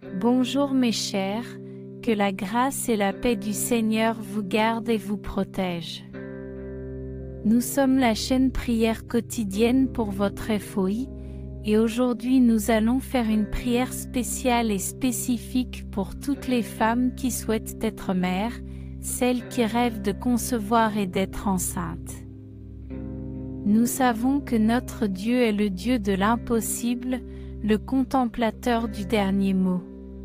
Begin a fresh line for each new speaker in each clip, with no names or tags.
Bonjour mes chers, que la grâce et la paix du Seigneur vous gardent et vous protègent. Nous sommes la chaîne prière quotidienne pour votre FOI, et aujourd'hui nous allons faire une prière spéciale et spécifique pour toutes les femmes qui souhaitent être mères, celles qui rêvent de concevoir et d'être enceintes. Nous savons que notre Dieu est le Dieu de l'impossible, le contemplateur du dernier mot.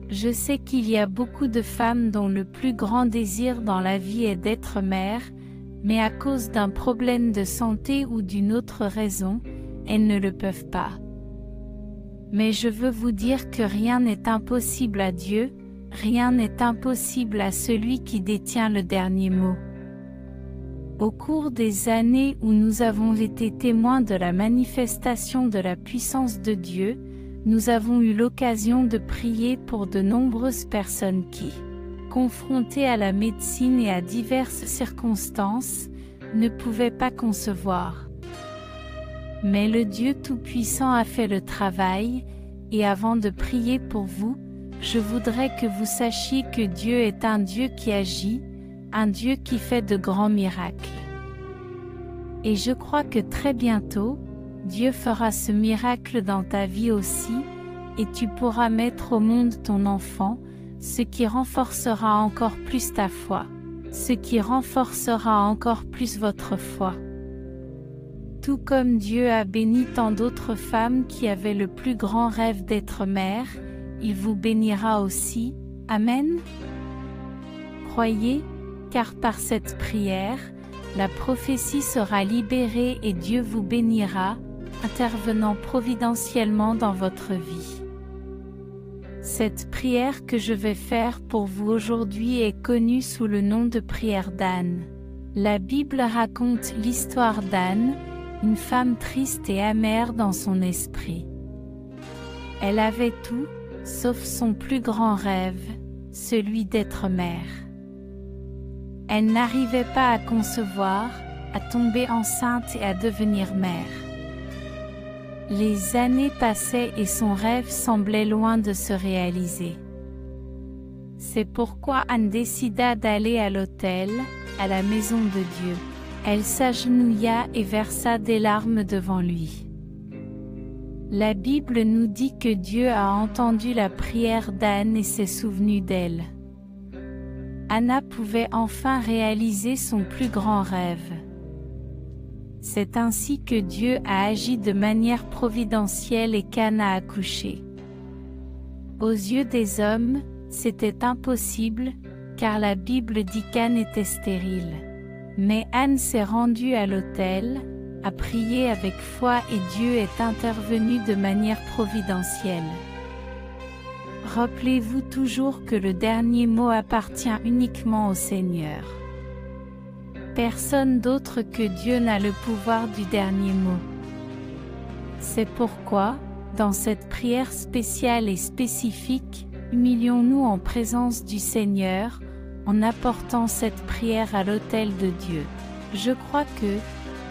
Je sais qu'il y a beaucoup de femmes dont le plus grand désir dans la vie est d'être mère, mais à cause d'un problème de santé ou d'une autre raison, elles ne le peuvent pas. Mais je veux vous dire que rien n'est impossible à Dieu, rien n'est impossible à celui qui détient le dernier mot. Au cours des années où nous avons été témoins de la manifestation de la puissance de Dieu, nous avons eu l'occasion de prier pour de nombreuses personnes qui, confrontées à la médecine et à diverses circonstances, ne pouvaient pas concevoir. Mais le Dieu Tout-Puissant a fait le travail, et avant de prier pour vous, je voudrais que vous sachiez que Dieu est un Dieu qui agit, un Dieu qui fait de grands miracles. Et je crois que très bientôt, Dieu fera ce miracle dans ta vie aussi, et tu pourras mettre au monde ton enfant, ce qui renforcera encore plus ta foi, ce qui renforcera encore plus votre foi. Tout comme Dieu a béni tant d'autres femmes qui avaient le plus grand rêve d'être mère, il vous bénira aussi. Amen. Croyez, car par cette prière, la prophétie sera libérée et Dieu vous bénira, intervenant providentiellement dans votre vie. Cette prière que je vais faire pour vous aujourd'hui est connue sous le nom de prière d'Anne. La Bible raconte l'histoire d'Anne, une femme triste et amère dans son esprit. Elle avait tout, sauf son plus grand rêve, celui d'être mère. Elle n'arrivait pas à concevoir, à tomber enceinte et à devenir mère. Les années passaient et son rêve semblait loin de se réaliser. C'est pourquoi Anne décida d'aller à l'autel, à la maison de Dieu. Elle s'agenouilla et versa des larmes devant lui. La Bible nous dit que Dieu a entendu la prière d'Anne et s'est souvenu d'elle. Anna pouvait enfin réaliser son plus grand rêve. C'est ainsi que Dieu a agi de manière providentielle et qu'Anne a accouché. Aux yeux des hommes, c'était impossible, car la Bible dit qu'Anne était stérile. Mais Anne s'est rendue à l'autel, a prié avec foi et Dieu est intervenu de manière providentielle. Rappelez-vous toujours que le dernier mot appartient uniquement au Seigneur. Personne d'autre que Dieu n'a le pouvoir du dernier mot. C'est pourquoi, dans cette prière spéciale et spécifique, humilions-nous en présence du Seigneur, en apportant cette prière à l'autel de Dieu. Je crois que,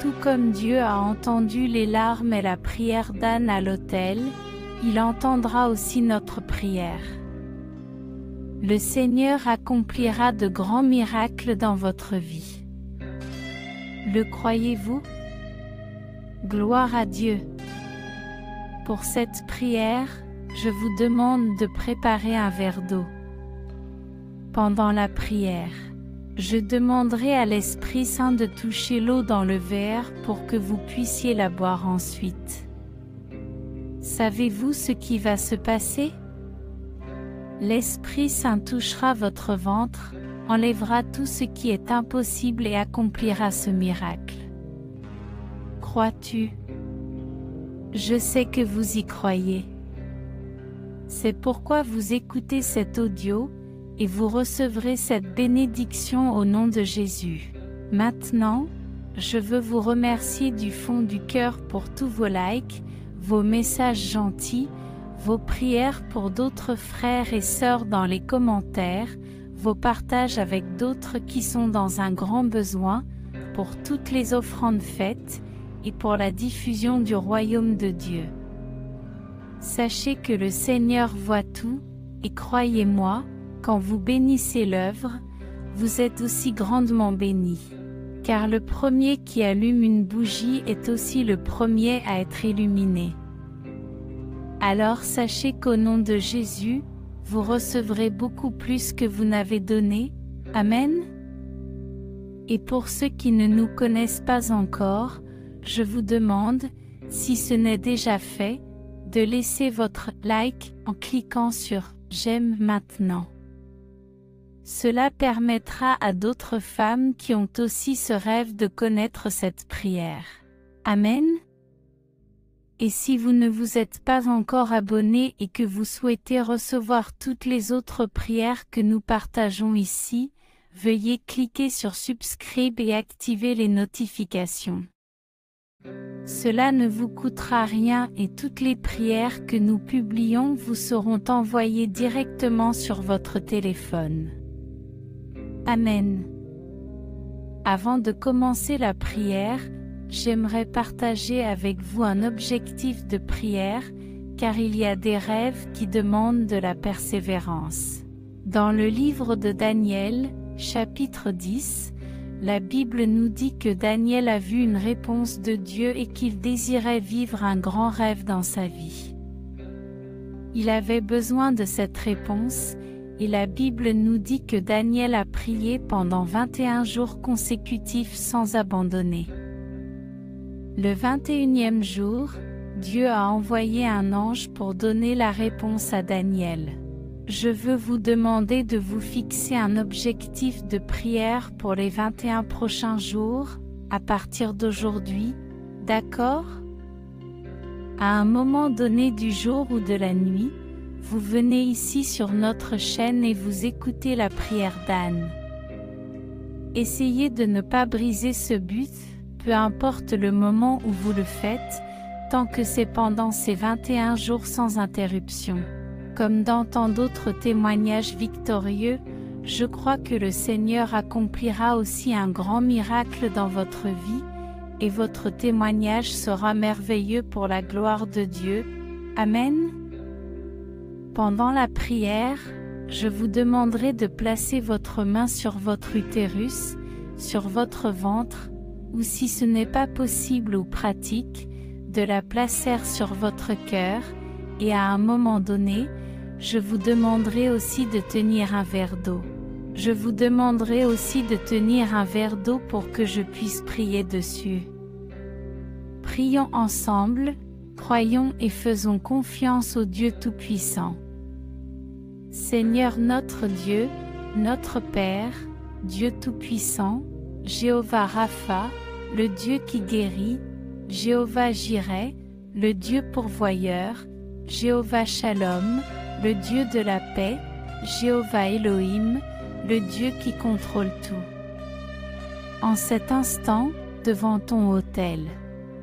tout comme Dieu a entendu les larmes et la prière d'Anne à l'autel, il entendra aussi notre prière. Le Seigneur accomplira de grands miracles dans votre vie. Le croyez-vous? Gloire à Dieu. Pour cette prière, je vous demande de préparer un verre d'eau. Pendant la prière, je demanderai à l'Esprit Saint de toucher l'eau dans le verre pour que vous puissiez la boire ensuite. Savez-vous ce qui va se passer? L'Esprit Saint touchera votre ventre, enlèvera tout ce qui est impossible et accomplira ce miracle. Crois-tu? Je sais que vous y croyez. C'est pourquoi vous écoutez cet audio, et vous recevrez cette bénédiction au nom de Jésus. Maintenant, je veux vous remercier du fond du cœur pour tous vos likes, vos messages gentils, vos prières pour d'autres frères et sœurs dans les commentaires, vos partages avec d'autres qui sont dans un grand besoin, pour toutes les offrandes faites, et pour la diffusion du royaume de Dieu. Sachez que le Seigneur voit tout, et croyez-moi, quand vous bénissez l'œuvre, vous êtes aussi grandement bénis. Car le premier qui allume une bougie est aussi le premier à être illuminé. Alors sachez qu'au nom de Jésus, vous recevrez beaucoup plus que vous n'avez donné. Amen. Et pour ceux qui ne nous connaissent pas encore, je vous demande, si ce n'est déjà fait, de laisser votre like en cliquant sur « J'aime maintenant ». Cela permettra à d'autres femmes qui ont aussi ce rêve de connaître cette prière. Amen. Et si vous ne vous êtes pas encore abonné et que vous souhaitez recevoir toutes les autres prières que nous partageons ici, veuillez cliquer sur Subscribe et activer les notifications. Cela ne vous coûtera rien et toutes les prières que nous publions vous seront envoyées directement sur votre téléphone. Amen. Avant de commencer la prière, j'aimerais partager avec vous un objectif de prière, car il y a des rêves qui demandent de la persévérance. Dans le livre de Daniel, chapitre 10, la Bible nous dit que Daniel a vu une réponse de Dieu et qu'il désirait vivre un grand rêve dans sa vie. Il avait besoin de cette réponse, et la Bible nous dit que Daniel a prié pendant 21 jours consécutifs sans abandonner. Le 21e jour, Dieu a envoyé un ange pour donner la réponse à Daniel. Je veux vous demander de vous fixer un objectif de prière pour les 21 prochains jours, à partir d'aujourd'hui, d'accord? À un moment donné du jour ou de la nuit, vous venez ici sur notre chaîne et vous écoutez la prière d'Anne. Essayez de ne pas briser ce but, peu importe le moment où vous le faites, tant que c'est pendant ces 21 jours sans interruption. Comme dans tant d'autres témoignages victorieux, je crois que le Seigneur accomplira aussi un grand miracle dans votre vie, et votre témoignage sera merveilleux pour la gloire de Dieu. Amen. Pendant la prière, je vous demanderai de placer votre main sur votre utérus, sur votre ventre, ou si ce n'est pas possible ou pratique, de la placer sur votre cœur, et à un moment donné, je vous demanderai aussi de tenir un verre d'eau. Je vous demanderai aussi de tenir un verre d'eau pour que je puisse prier dessus. Prions ensemble, croyons et faisons confiance au Dieu Tout-Puissant. Seigneur notre Dieu, notre Père, Dieu Tout-Puissant, Jéhovah Rapha, le Dieu qui guérit, Jéhovah Jireh, le Dieu pourvoyeur, Jéhovah Shalom, le Dieu de la paix, Jéhovah Elohim, le Dieu qui contrôle tout. En cet instant, devant ton autel,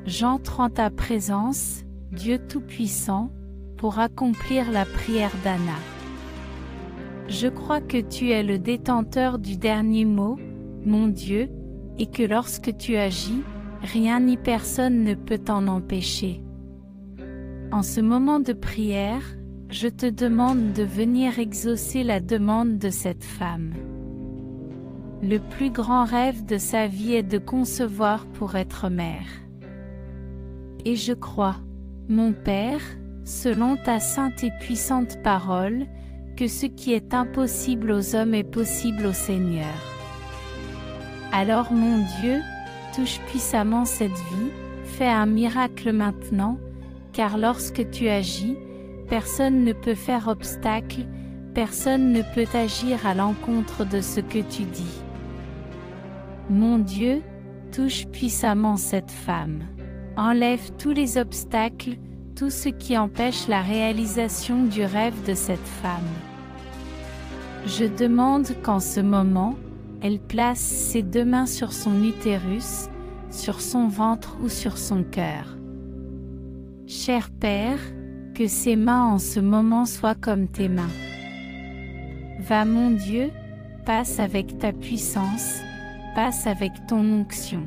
j'entre en ta présence, Dieu Tout-Puissant, pour accomplir la prière d'Anna. Je crois que tu es le détenteur du dernier mot, mon Dieu, et que lorsque tu agis, rien ni personne ne peut t'en empêcher. En ce moment de prière, je te demande de venir exaucer la demande de cette femme. Le plus grand rêve de sa vie est de concevoir pour être mère. Et je crois, mon Père, selon ta sainte et puissante parole, que ce qui est impossible aux hommes est possible au Seigneur. Alors mon Dieu, touche puissamment cette vie, fais un miracle maintenant, car lorsque tu agis, personne ne peut faire obstacle, personne ne peut agir à l'encontre de ce que tu dis. Mon Dieu, touche puissamment cette femme. Enlève tous les obstacles, tout ce qui empêche la réalisation du rêve de cette femme. Je demande qu'en ce moment, elle place ses deux mains sur son utérus, sur son ventre ou sur son cœur. Cher Père, que ses mains en ce moment soient comme tes mains. Va mon Dieu, passe avec ta puissance, passe avec ton onction.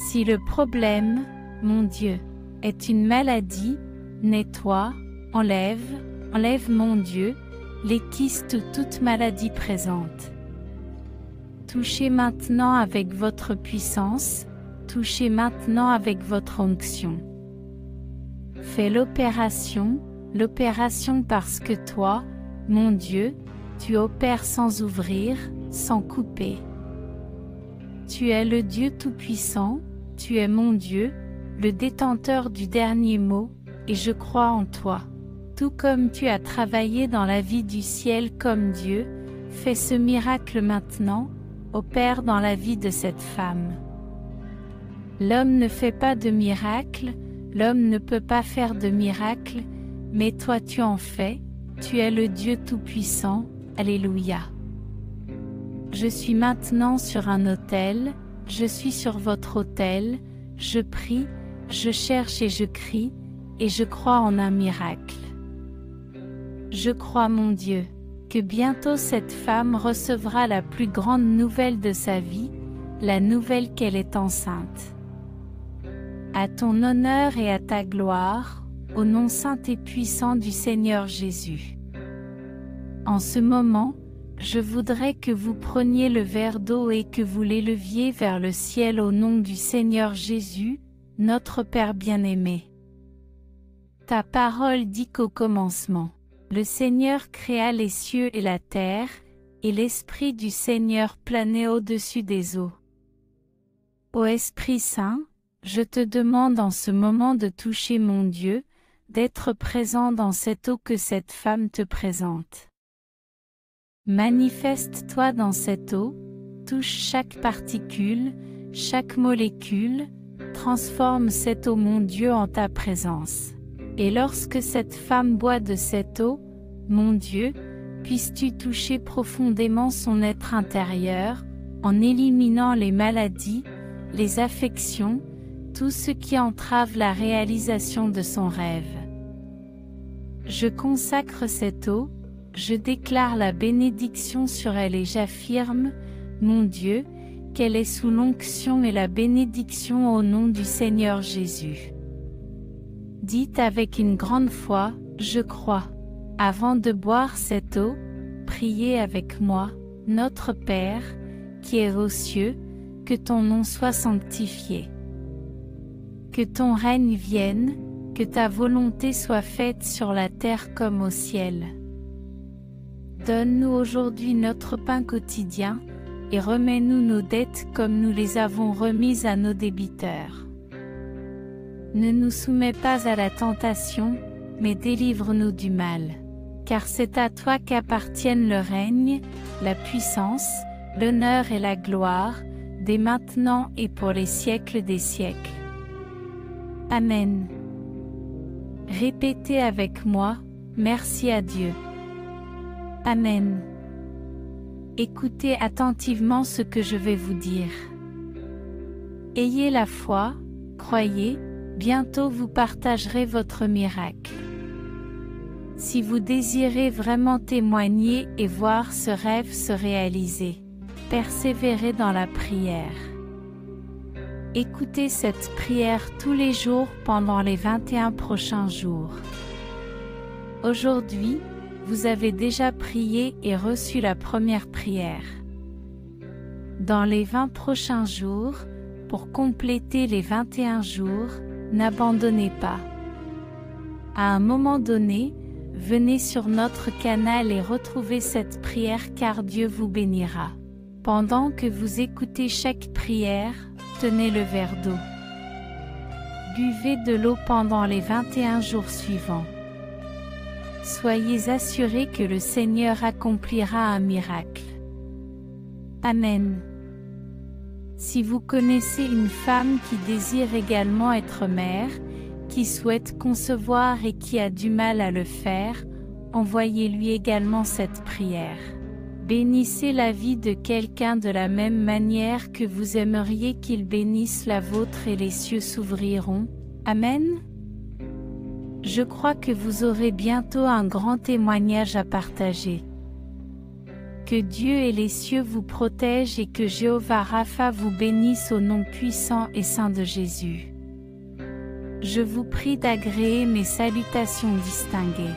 Si le problème, mon Dieu, est une maladie, nettoie, enlève, Enlève mon Dieu, les kystes ou toute maladie présente. Touchez maintenant avec votre puissance, touchez maintenant avec votre onction. Fais l'opération parce que toi, mon Dieu, tu opères sans ouvrir, sans couper. Tu es le Dieu Tout-Puissant, tu es mon Dieu, le détenteur du dernier mot, et je crois en toi. Tout comme tu as travaillé dans la vie du ciel comme Dieu, fais ce miracle maintenant, opère dans la vie de cette femme. L'homme ne fait pas de miracle, l'homme ne peut pas faire de miracle, mais toi tu en fais, tu es le Dieu Tout-Puissant, Alléluia. Je suis maintenant sur un autel, je suis sur votre autel, je prie, je cherche et je crie, et je crois en un miracle. Je crois, mon Dieu, que bientôt cette femme recevra la plus grande nouvelle de sa vie, la nouvelle qu'elle est enceinte. À ton honneur et à ta gloire, au nom saint et puissant du Seigneur Jésus. En ce moment, je voudrais que vous preniez le verre d'eau et que vous l'éleviez vers le ciel au nom du Seigneur Jésus, notre Père bien-aimé. Ta parole dit qu'au commencement, le Seigneur créa les cieux et la terre, et l'Esprit du Seigneur planait au-dessus des eaux. Ô Esprit Saint, je te demande en ce moment de toucher mon Dieu, d'être présent dans cette eau que cette femme te présente. Manifeste-toi dans cette eau, touche chaque particule, chaque molécule, transforme cette eau, mon Dieu, en ta présence. Et lorsque cette femme boit de cette eau, mon Dieu, puisses-tu toucher profondément son être intérieur, en éliminant les maladies, les affections, tout ce qui entrave la réalisation de son rêve. Je consacre cette eau, je déclare la bénédiction sur elle et j'affirme, mon Dieu, qu'elle est sous l'onction et la bénédiction au nom du Seigneur Jésus. Dites avec une grande foi, je crois. Avant de boire cette eau, priez avec moi, notre Père, qui es aux cieux, que ton nom soit sanctifié. Que ton règne vienne, que ta volonté soit faite sur la terre comme au ciel. Donne-nous aujourd'hui notre pain quotidien, et remets-nous nos dettes comme nous les avons remises à nos débiteurs. Ne nous soumets pas à la tentation, mais délivre-nous du mal. Car c'est à toi qu'appartiennent le règne, la puissance, l'honneur et la gloire, dès maintenant et pour les siècles des siècles. Amen. Répétez avec moi, merci à Dieu. Amen. Écoutez attentivement ce que je vais vous dire. Ayez la foi, croyez, bientôt vous partagerez votre miracle. Si vous désirez vraiment témoigner et voir ce rêve se réaliser, persévérez dans la prière. Écoutez cette prière tous les jours pendant les 21 prochains jours. Aujourd'hui, vous avez déjà prié et reçu la première prière. Dans les 20 prochains jours, pour compléter les 21 jours, n'abandonnez pas. À un moment donné, venez sur notre canal et retrouvez cette prière car Dieu vous bénira. Pendant que vous écoutez chaque prière, tenez le verre d'eau. Buvez de l'eau pendant les 21 jours suivants. Soyez assurés que le Seigneur accomplira un miracle. Amen. Si vous connaissez une femme qui désire également être mère, qui souhaite concevoir et qui a du mal à le faire, envoyez-lui également cette prière. Bénissez la vie de quelqu'un de la même manière que vous aimeriez qu'il bénisse la vôtre et les cieux s'ouvriront. Amen. Je crois que vous aurez bientôt un grand témoignage à partager. Que Dieu et les cieux vous protègent et que Jéhovah Rapha vous bénisse au nom puissant et saint de Jésus. Je vous prie d'agréer mes salutations distinguées.